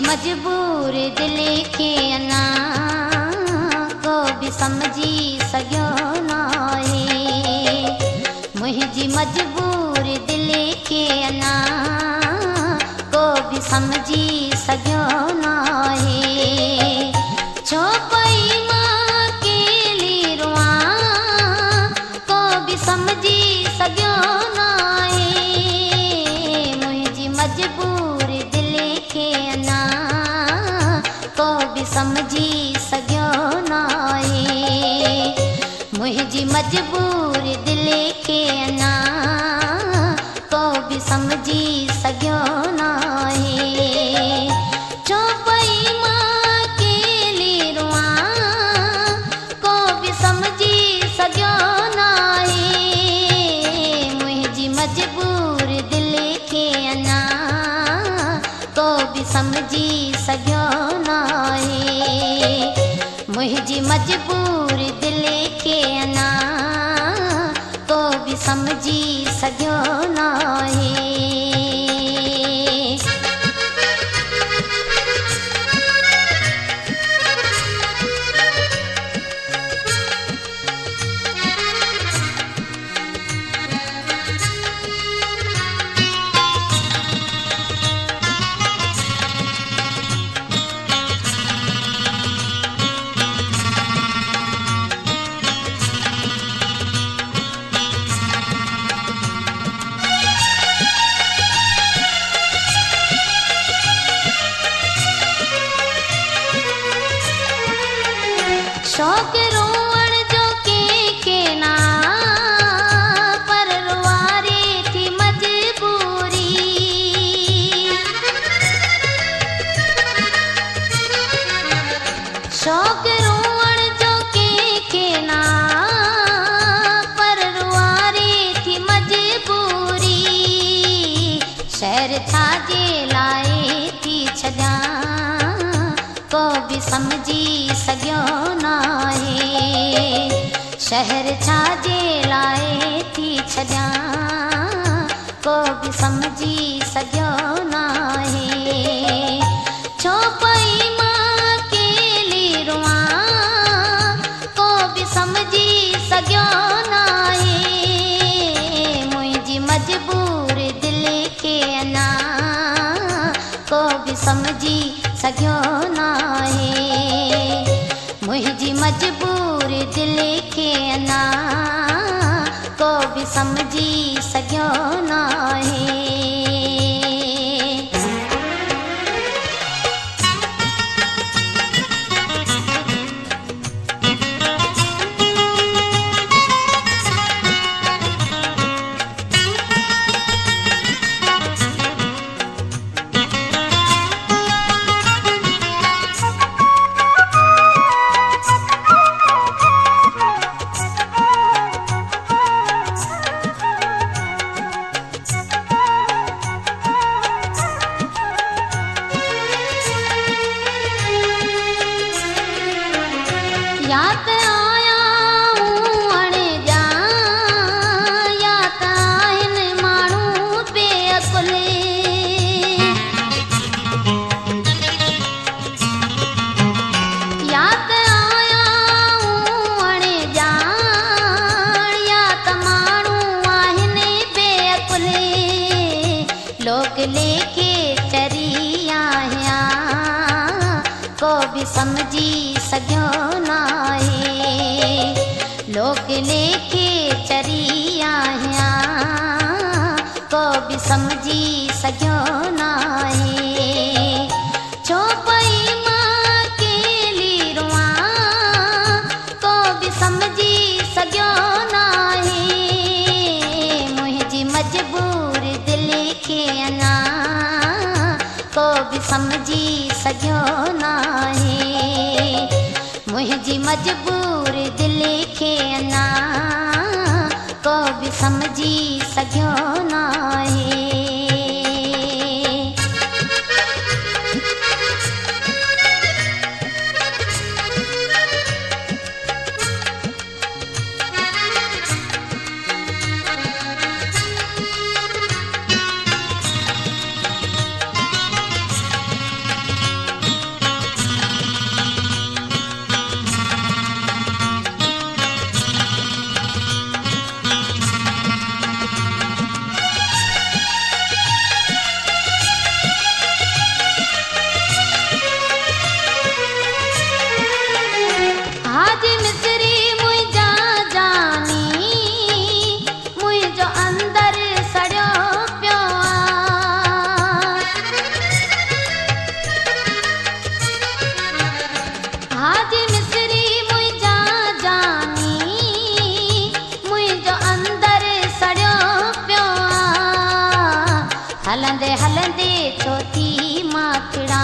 मजबूर दिल खे अञा को बि समझी सघियो नाहे। मुंहिंजी मजबूर दिल खे अञा को बि समझी सघियो नाहे। छो पई मां अकेली रुआं को बि समझी सघियो नाहे। मुंहिंजी मजबूर दिल खे अञा को बि समझी सघियो नाहे। मुंहिंजी मजबूर दिल खे अञा को बि समझी सघियो नाहे। छो पई मां अकेली रुआं को बि समझी सघियो नाहे। मुंहिंजी मजबूर दिल खे अञा को बि समझी सघियो नाहे। मुंहिंजी मजबूर दिल खे अञा को बि समझी सघियो नाहे। शौक़ रोअण जो कंहिंखे ना पर रुआरे थी मजबूरी। शौक़ रोअण जो कंहिंखे ना पर रुआरे थी मजबूरी। शहर छाजे लाइ थी छॾियां को बि समझी सघियो नाहे। शहर छाजे लाइ थी छॾियां को बि समझी सघियो नाहे। छो पई मां अकेली रुआं को बि समझी सघियो नाहे। मुंहिंजी मजबूर दिल खे अञा को बि समझी सघियो नाहे। मुंहिंजी मजबूर दिल खे अञा को बि समझी सघियो नाहे। या त आया हूं अणॼा या त आहिनि माण्हू बेअकुल। या त आया हूं अणॼा या त माण्हू आहिनि बेअकुल। लोक लेखे चरी आहियां को बि समझी सघियो नाहे। लोक लेखे चरी आहियां को बि समझी सघियो नाहे। छो पई मां अकेली रुआं को बि समझी सघियो नाहे। मुंहिंजी मजबूर दिल खे अञा को बि समझी सघियो नाहे। मुंहिंजी मजबूर दिल खे अञा को बि समझी सघियो नाहे। छो थी माखड़ा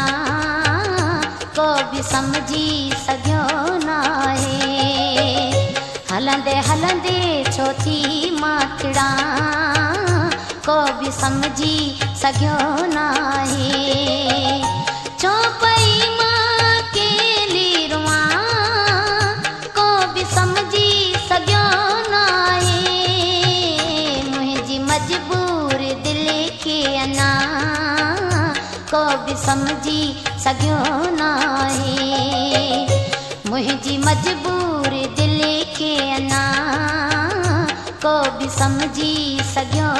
को बि समझी सघियो नाहे हलंदे हलंदे छो थी माखड़ा को बि समझी सघियो नाहे छो पई मां केली रुआं को बि समझी सघियो नाहे मुंहिंजी मजबूर दिल खे अञा को बि समझी सघियो नाहे मुंहिंजी मजबूर दिल खे अञा को बि समझी सघियो